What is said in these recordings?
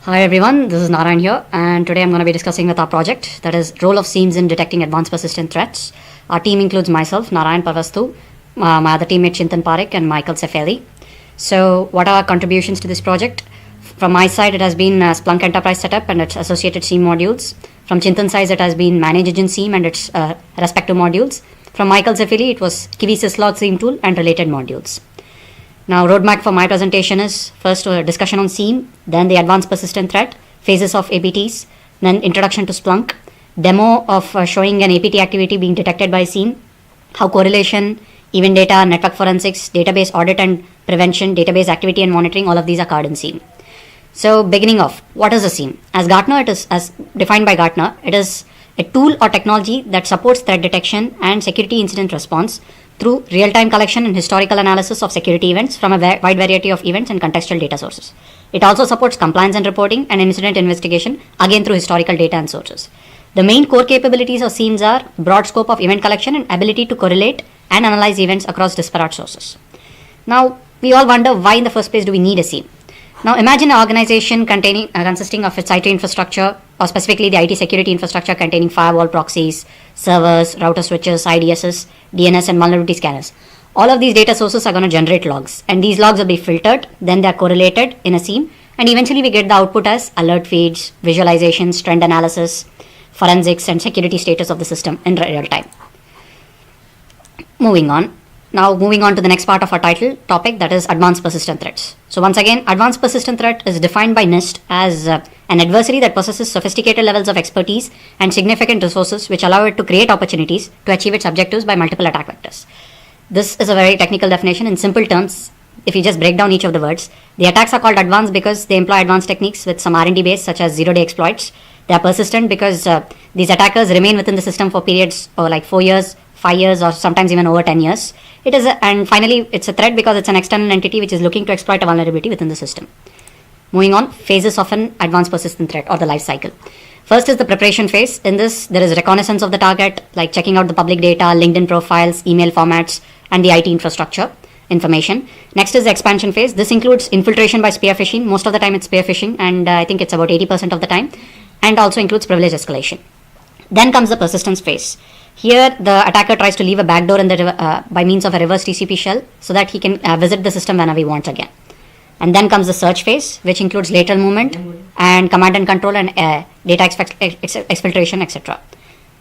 Hi everyone, this is Narayan here, and today I'm going to be discussing with our project, that is role of Siems in detecting advanced persistent threats. Our team includes myself, Narayan Parvastu, my other teammate Chintan Parekh and Michael Sefeli. So what are our contributions to this project? From my side, it has been Splunk Enterprise setup and its associated Siem modules. From Chintan's side, it has been Manage Agent Siem and its respective modules. From Michael Sefeli, it was Kiwi Syslog Siem tool and related modules. Now, roadmap for my presentation is first a discussion on Siem, then the advanced persistent threat, phases of APTs, then introduction to Splunk, demo of showing an APT activity being detected by Siem, how correlation, event data, network forensics, database audit and prevention, database activity and monitoring, all of these are covered in Siem. So, beginning off, what is a Siem? As Gartner, it is as defined by Gartner, it is a tool or technology that supports threat detection and security incident response through real-time collection and historical analysis of security events from a wide variety of events and contextual data sources. It also supports compliance and reporting and incident investigation, again through historical data and sources. The main core capabilities of Siems are broad scope of event collection and ability to correlate and analyze events across disparate sources. Now, we all wonder why in the first place do we need a Siem? Now, imagine an organization consisting of its IT infrastructure, or specifically the IT security infrastructure containing firewall proxies, servers, router switches, IDSs, DNS, and vulnerability scanners. All of these data sources are going to generate logs, and these logs will be filtered, then they are correlated in a Siem, and eventually we get the output as alert feeds, visualizations, trend analysis, forensics, and security status of the system in real time. Moving on to the next part of our title topic, that is advanced persistent threats. So once again, advanced persistent threat is defined by NIST as an adversary that possesses sophisticated levels of expertise and significant resources which allow it to create opportunities to achieve its objectives by multiple attack vectors. This is a very technical definition. In simple terms, if you just break down each of the words, the attacks are called advanced because they employ advanced techniques with some R&D base such as zero-day exploits. They are persistent because these attackers remain within the system for periods like 4 years, 5 years, or sometimes even over 10 years. And finally, it's a threat because it's an external entity which is looking to exploit a vulnerability within the system. Moving on, phases of an advanced persistent threat or the life cycle. First is the preparation phase. In this, there is reconnaissance of the target, like checking out the public data, LinkedIn profiles, email formats, and the IT infrastructure information. Next is the expansion phase. This includes infiltration by spear phishing. Most of the time it's spear phishing, and I think it's about 80% of the time, and also includes privilege escalation. Then comes the persistence phase. Here, the attacker tries to leave a backdoor in the by means of a reverse TCP shell so that he can visit the system whenever he wants again. And then comes the search phase, which includes lateral movement and command and control and data exfiltration, etc.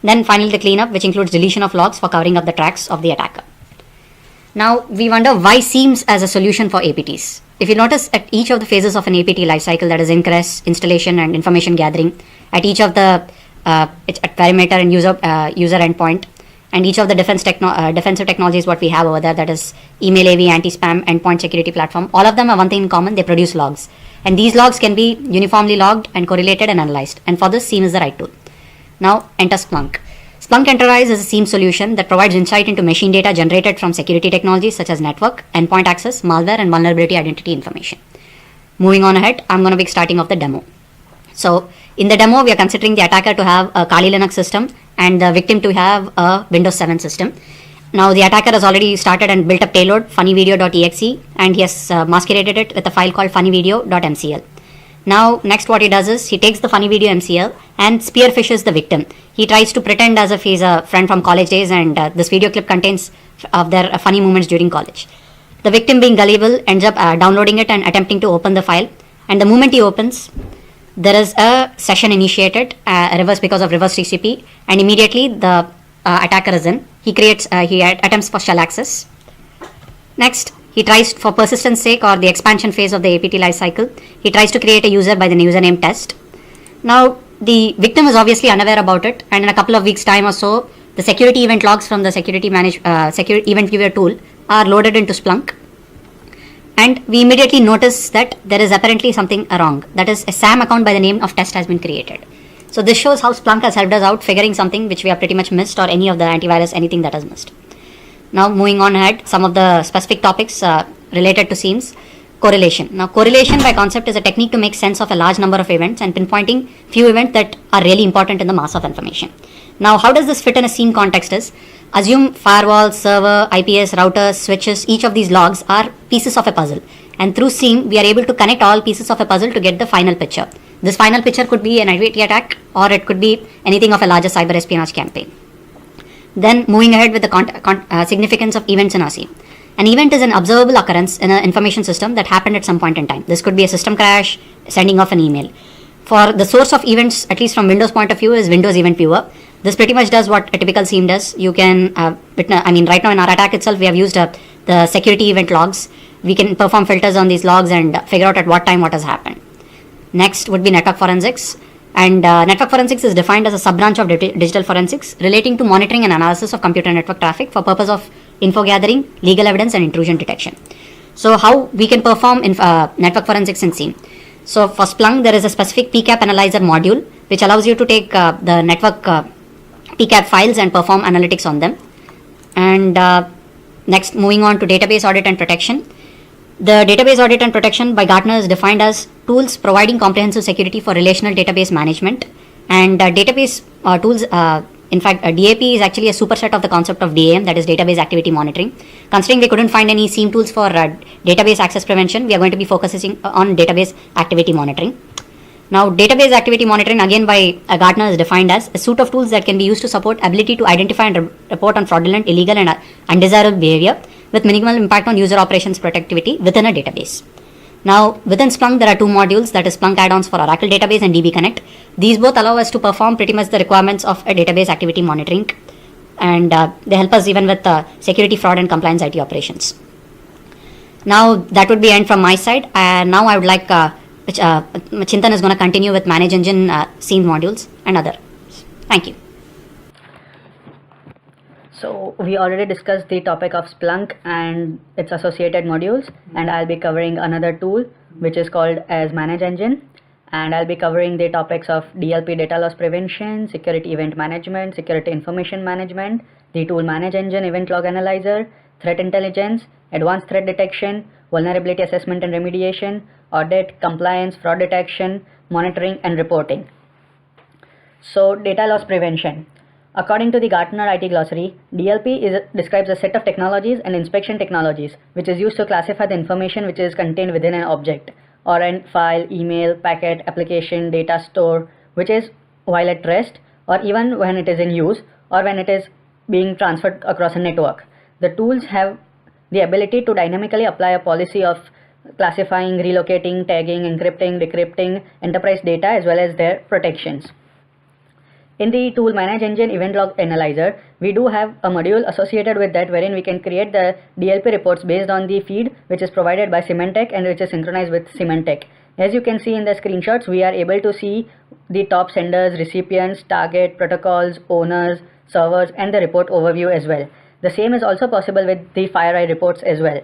Then finally, the cleanup, which includes deletion of logs for covering up the tracks of the attacker. Now, we wonder why Siems as a solution for APTs. If you notice, at each of the phases of an APT lifecycle, that is ingress, installation, and information gathering, at each of the at perimeter and user endpoint, and each of the defensive technologies what we have over there, that is email AV, anti-spam, endpoint security platform, all of them have one thing in common: they produce logs, and these logs can be uniformly logged and correlated and analyzed, and for this Siem is the right tool. Now enter Splunk. Splunk Enterprise is a Siem solution that provides insight into machine data generated from security technologies such as network, endpoint access, malware, and vulnerability identity information. Moving on ahead, I'm going to be starting off the demo. So in the demo, we are considering the attacker to have a Kali Linux system and the victim to have a Windows 7 system. Now the attacker has already started and built a payload, funnyvideo.exe, and he has masqueraded it with a file called funnyvideo.mcl. Now next what he does is he takes the funnyvideo MCL and spearfishes the victim. He tries to pretend as if he's a friend from college days, and this video clip contains of their funny moments during college. The victim, being gullible, ends up downloading it and attempting to open the file, and the moment he opens, there is a session initiated, because of reverse TCP, and immediately the attacker is in. He attempts for shell access. Next, he tries, for persistence sake or the expansion phase of the APT lifecycle, he tries to create a user by the username test. Now, the victim is obviously unaware about it, and in a couple of weeks' time or so, the security event logs from the security event viewer tool are loaded into Splunk. And we immediately notice that there is apparently something wrong. That is, a SAM account by the name of test has been created. So this shows how Splunk has helped us out figuring something which we have pretty much missed, or any of the antivirus, anything that has missed. Now moving on ahead, some of the specific topics related to Siems. Correlation. Now correlation by concept is a technique to make sense of a large number of events and pinpointing few events that are really important in the mass of information. Now how does this fit in a Siem context is, assume firewall, server, IPS, routers, switches, each of these logs are pieces of a puzzle, and through Siem we are able to connect all pieces of a puzzle to get the final picture. This final picture could be an identity attack, or it could be anything of a larger cyber espionage campaign. Then moving ahead with the significance of events in RC. An event is an observable occurrence in an information system that happened at some point in time. This could be a system crash, sending off an email. For the source of events, at least from Windows point of view, is Windows Event Viewer. This pretty much does what a typical Siem does. You can, right now in our attack itself, we have used the security event logs. We can perform filters on these logs and figure out at what time what has happened. Next would be network forensics. And network forensics is defined as a sub-branch of digital forensics relating to monitoring and analysis of computer network traffic for purpose of info gathering, legal evidence, and intrusion detection. So how we can perform network forensics in Siem? So for Splunk, there is a specific PCAP analyzer module which allows you to take the network PCAP files and perform analytics on them. And next, moving on to database audit and protection. The database audit and protection by Gartner is defined as tools providing comprehensive security for relational database management. And database tools, in fact, DAP is actually a superset of the concept of DAM, that is database activity monitoring. Considering we couldn't find any Siem tools for database access prevention, we are going to be focusing on database activity monitoring. Now, database activity monitoring, again by Gartner, is defined as a suite of tools that can be used to support ability to identify and report on fraudulent, illegal, and undesirable behavior with minimal impact on user operations productivity within a database. Now, within Splunk, there are two modules, that is Splunk add-ons for Oracle Database and DB Connect. These both allow us to perform pretty much the requirements of a database activity monitoring, and they help us even with security, fraud, and compliance IT operations. Now, that would be end from my side, and now I would like Chintan is going to continue with Manage Engine, Siem modules, and other. Thank you. So we already discussed the topic of Splunk and its associated modules, and I'll be covering another tool which is called as Manage Engine, and I'll be covering the topics of DLP, data loss prevention, security event management, security information management, the tool Manage Engine, event log analyzer, threat intelligence, advanced threat detection, vulnerability assessment and remediation, audit, compliance, fraud detection, monitoring, and reporting. So data loss prevention. According to the Gartner IT glossary, DLP describes a set of technologies and inspection technologies which is used to classify the information which is contained within an object or a file, email, packet, application, data store, which is while at rest or even when it is in use or when it is being transferred across a network. The tools have the ability to dynamically apply a policy of classifying, relocating, tagging, encrypting, decrypting enterprise data as well as their protections. In the tool Manage Engine Event Log Analyzer, we do have a module associated with that wherein we can create the DLP reports based on the feed which is provided by Symantec and which is synchronized with Symantec. As you can see in the screenshots, we are able to see the top senders, recipients, target, protocols, owners, servers, and the report overview as well. The same is also possible with the FireEye reports as well.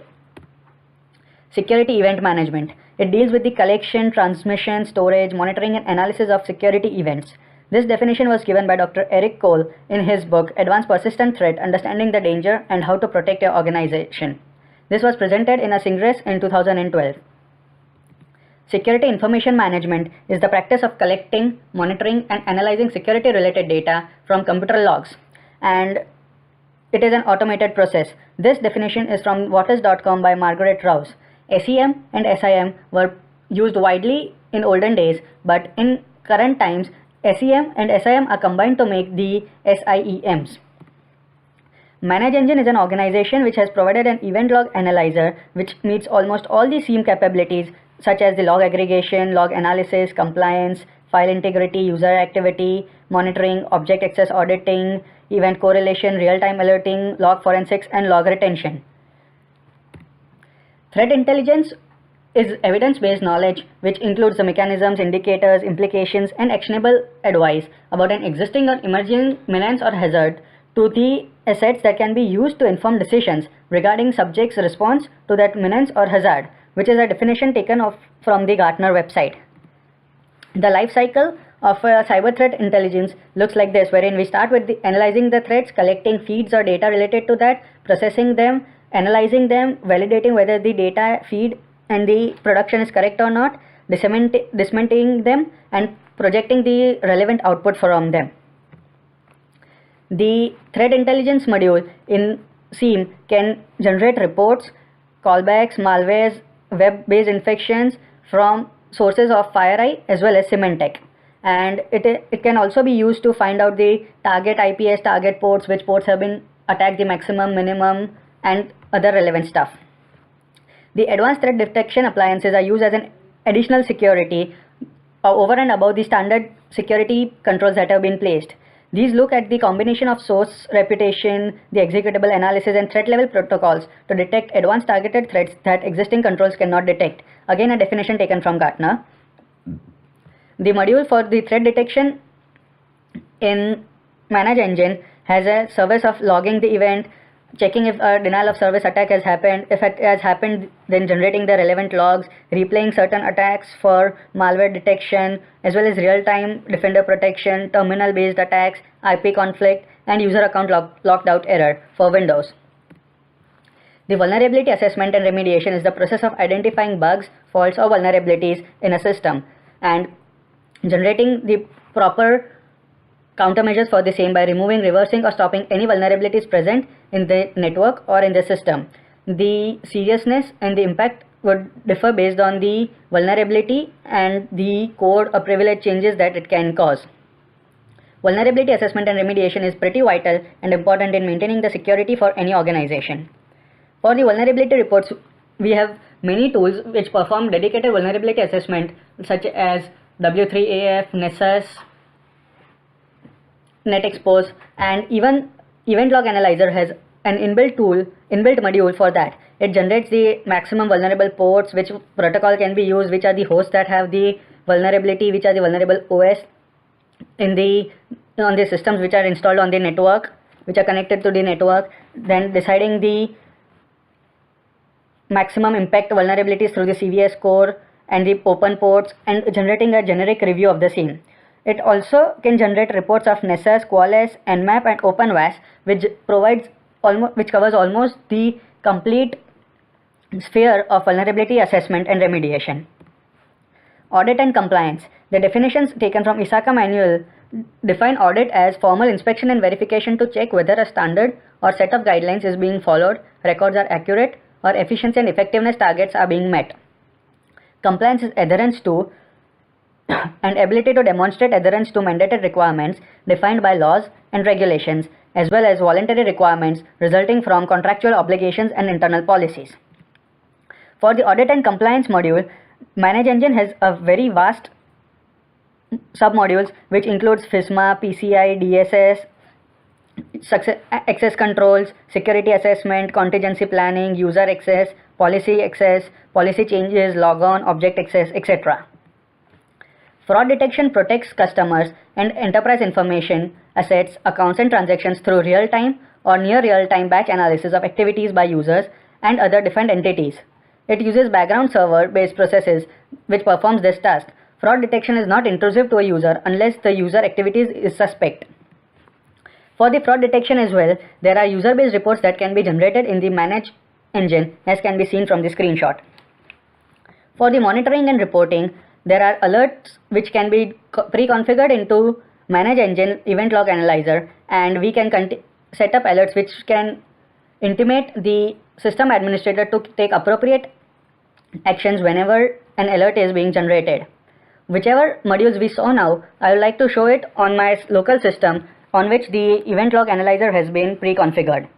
Security event management. It deals with the collection, transmission, storage, monitoring, and analysis of security events. This definition was given by Dr. Eric Cole in his book Advanced Persistent Threat, Understanding the Danger and How to Protect Your Organization. This was presented in a Congress in 2012. Security information management is the practice of collecting, monitoring, and analyzing security-related data from computer logs, and it is an automated process. This definition is from Waters.com by Margaret Rouse. SEM and SIM were used widely in olden days, but in current times, SEM and SIM are combined to make the SIEMs. Manage Engine is an organization which has provided an event log analyzer which meets almost all the Siem capabilities such as the log aggregation, log analysis, compliance, file integrity, user activity, monitoring, object access auditing, event correlation, real-time alerting, log forensics, and log retention. Threat intelligence is evidence-based knowledge which includes the mechanisms, indicators, implications, and actionable advice about an existing or emerging menace or hazard to the assets that can be used to inform decisions regarding subject's response to that menace or hazard, which is a definition taken from the Gartner website. The life cycle of cyber threat intelligence looks like this, wherein we start with analyzing the threats, collecting feeds or data related to that, processing them, analyzing them, validating whether the data feed and the production is correct or not, dismantling them, and projecting the relevant output from them. The threat intelligence module in Siem can generate reports, callbacks, malwares, web-based infections from sources of FireEye as well as Symantec. And it can also be used to find out the target IPS, target ports, which ports have been attacked, the maximum, minimum, and other relevant stuff. The advanced threat detection appliances are used as an additional security over and above the standard security controls that have been placed. These look at the combination of source reputation, the executable analysis, and threat level protocols to detect advanced targeted threats that existing controls cannot detect. Again, a definition taken from Gartner. The module for the threat detection in Manage Engine has a service of logging the event, checking if a denial of service attack has happened. If it has happened, then generating the relevant logs, replaying certain attacks for malware detection, as well as real-time defender protection, terminal-based attacks, IP conflict, and user account locked out error for Windows. The vulnerability assessment and remediation is the process of identifying bugs, faults, or vulnerabilities in a system and generating the proper countermeasures for the same by removing, reversing, or stopping any vulnerabilities present in the network or in the system. The seriousness and the impact would differ based on the vulnerability and the code or privilege changes that it can cause. Vulnerability assessment and remediation is pretty vital and important in maintaining the security for any organization. For the vulnerability reports, we have many tools which perform dedicated vulnerability assessment such as W3AF, Nessus, NetExpose, and even Event Log Analyzer has an inbuilt module for that. It generates the maximum vulnerable ports, which protocol can be used, which are the hosts that have the vulnerability, which are the vulnerable OS on the systems which are installed on the network, which are connected to the network, then deciding the maximum impact vulnerabilities through the CVS core and the open ports, and generating a generic review of the same. It also can generate reports of Nessus, Qualys, Nmap, and OpenWAS, which covers almost the complete sphere of vulnerability assessment and remediation. Audit and compliance. The definitions taken from ISACA manual define audit as formal inspection and verification to check whether a standard or set of guidelines is being followed, records are accurate, or efficiency and effectiveness targets are being met. Compliance is adherence to and ability to demonstrate adherence to mandated requirements defined by laws and regulations, as well as voluntary requirements resulting from contractual obligations and internal policies. For the audit and compliance module, Manage Engine has a very vast submodules which includes FISMA, PCI, DSS, access controls, security assessment, contingency planning, user access, policy changes, logon, object access, etc. Fraud detection protects customers and enterprise information, assets, accounts, and transactions through real-time or near real-time batch analysis of activities by users and other defined entities. It uses background server-based processes which performs this task. Fraud detection is not intrusive to a user unless the user activities is suspect. For the fraud detection as well, there are user-based reports that can be generated in the Manage Engine, as can be seen from the screenshot. For the monitoring and reporting, there are alerts which can be pre-configured into Manage Engine Event Log Analyzer, and we can set up alerts which can intimate the system administrator to take appropriate actions whenever an alert is being generated. Whichever modules we saw now, I would like to show it on my local system on which the Event Log Analyzer has been pre-configured.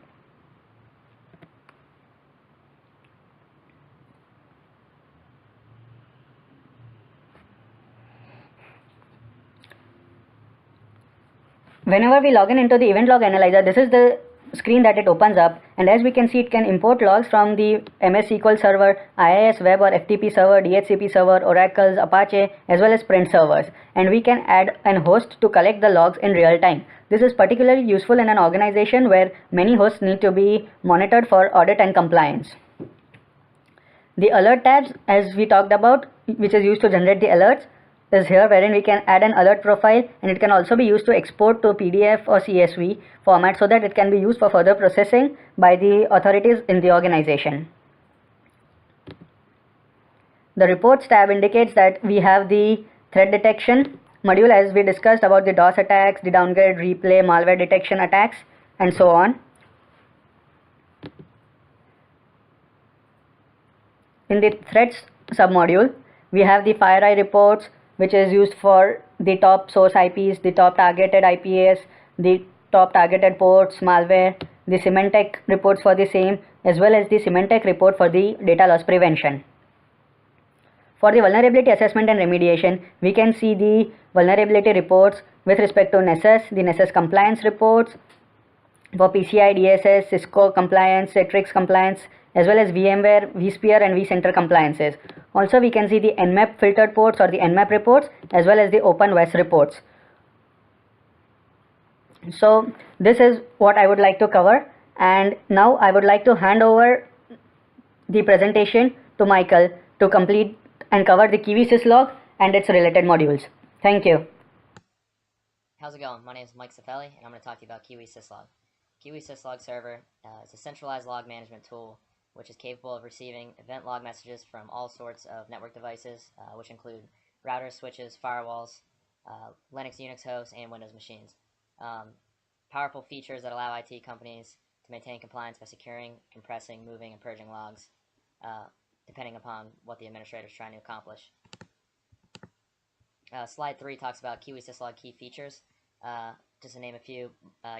Whenever we log in into the Event Log Analyzer, this is the screen that it opens up, and as we can see, it can import logs from the MS SQL server, IIS Web or FTP server, DHCP server, Oracle's, Apache, as well as print servers, and we can add an host to collect the logs in real time. This is particularly useful in an organization where many hosts need to be monitored for audit and compliance. The alert tabs, as we talked about, which is used to generate the alerts, is here, wherein we can add an alert profile, and it can also be used to export to PDF or CSV format so that it can be used for further processing by the authorities in the organization. The reports tab indicates that we have the threat detection module, as we discussed about the DOS attacks, the downgrade, replay, malware detection attacks, and so on. In the threats submodule, We have the FireEye reports, which is used for the top source IPs, the top targeted IPS, the top targeted ports, malware, the Symantec reports for the same, as well as the Symantec report for the data loss prevention. For the vulnerability assessment and remediation, we can see the vulnerability reports with respect to Nessus, the Nessus compliance reports, for PCI DSS, Cisco compliance, Citrix compliance, as well as VMware, vSphere and vCenter compliances. Also, we can see the Nmap filtered ports or the Nmap reports, as well as the OpenWest reports. So this is what I would like to cover, and now I would like to hand over the presentation to Michael to complete and cover the Kiwi syslog and its related modules. Thank you. How's it going? My name is Mike Cifelli, and I'm going to talk to you about Kiwi syslog. Kiwi syslog server is a centralized log management tool which is capable of receiving event log messages from all sorts of network devices, which include routers, switches, firewalls, Linux, Unix hosts, and Windows machines. Powerful features that allow IT companies to maintain compliance by securing, compressing, moving, and purging logs, depending upon what the administrator is trying to accomplish. Slide 3 talks about Kiwi syslog key features. Just to name a few,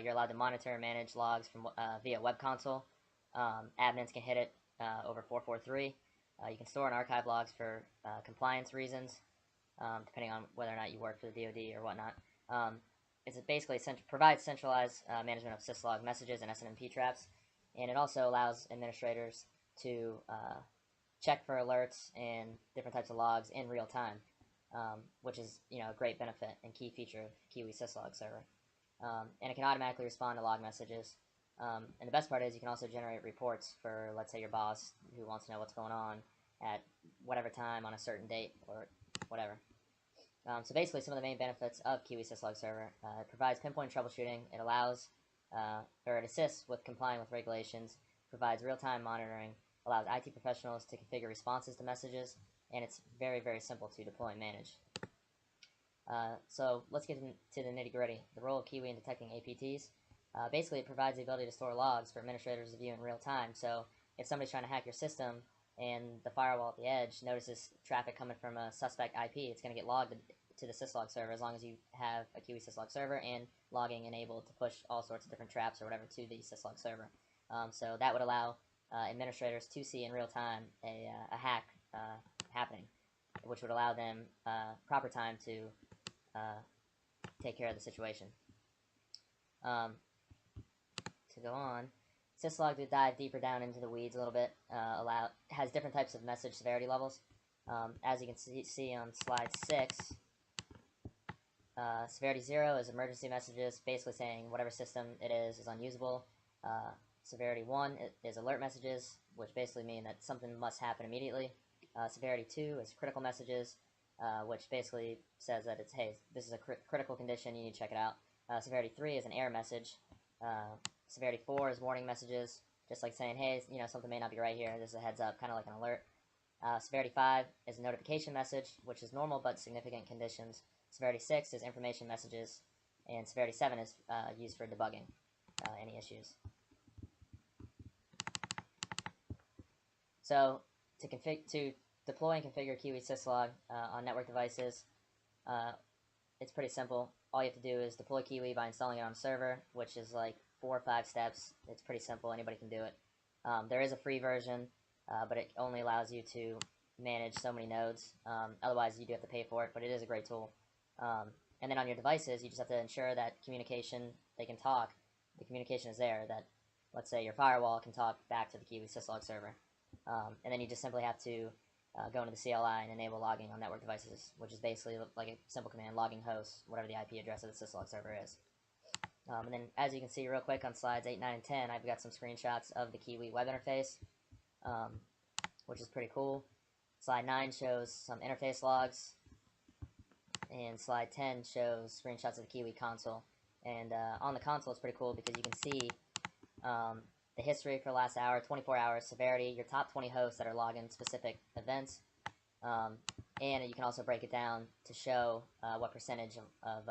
you're allowed to monitor and manage logs from via web console. Admins can hit it over 443. You can store and archive logs for compliance reasons, depending on whether or not you work for the DoD or whatnot. It basically provides centralized management of syslog messages and SNMP traps, and it also allows administrators to check for alerts and different types of logs in real time, which is a great benefit and key feature of Kiwi syslog server. And it can automatically respond to log messages. And the best part is you can also generate reports for, let's say, your boss who wants to know what's going on at whatever time on a certain date or whatever. So basically, some of the main benefits of Kiwi syslog server: it provides pinpoint troubleshooting, it allows, or it assists with complying with regulations, provides real-time monitoring, allows IT professionals to configure responses to messages, and it's very, very simple to deploy and manage. So let's get to the nitty-gritty. The role of Kiwi in detecting APTs. Basically, it provides the ability to store logs for administrators to view in real time. So if somebody's trying to hack your system and the firewall at the edge notices traffic coming from a suspect IP, it's going to get logged to the syslog server as long as you have a Kiwi syslog server and logging enabled to push all sorts of different traps or whatever to the syslog server. So that would allow administrators to see in real time a hack happening, which would allow them proper time to take care of the situation. To go on, syslog, to dive deeper down into the weeds a little bit, has different types of message severity levels. As you can see on slide 6, severity 0 is emergency messages, basically saying whatever system it is unusable. Severity 1 is alert messages, which basically mean that something must happen immediately. Severity 2 is critical messages, which basically says that it's, hey, this is a critical condition, you need to check it out. Severity 3 is an error message. Severity 4 is warning messages, just like saying, hey, something may not be right here, this is a heads up, kind of like an alert. Severity 5 is a notification message, which is normal but significant conditions. Severity 6 is information messages, and Severity 7 is used for debugging any issues. So to deploy and configure Kiwi syslog on network devices, it's pretty simple. All you have to do is deploy Kiwi by installing it on a server, which is like 4 or 5 steps. It's pretty simple. Anybody can do it. There is a free version, but it only allows you to manage so many nodes. Otherwise, you do have to pay for it, but it is a great tool. And then on your devices, you just have to ensure that communication, they can talk. The communication is there, that, let's say, your firewall can talk back to the Kiwi syslog server. And then you just simply have to go into the CLI and enable logging on network devices, which is basically like a simple command, logging host, whatever the IP address of the syslog server is. And then, as you can see real quick on slides 8, 9, and 10, I've got some screenshots of the Kiwi web interface, which is pretty cool. Slide 9 shows some interface logs, and slide 10 shows screenshots of the Kiwi console. And on the console, it's pretty cool because you can see the history for the last hour, 24 hours, severity, your top 20 hosts that are logging specific events, and you can also break it down to show what percentage of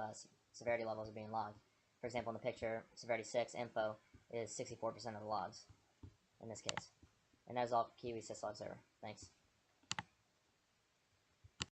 severity levels are being logged. For example, in the picture, severity 6 info is 64% of the logs in this case. And that is all Kiwi syslog server. Thanks.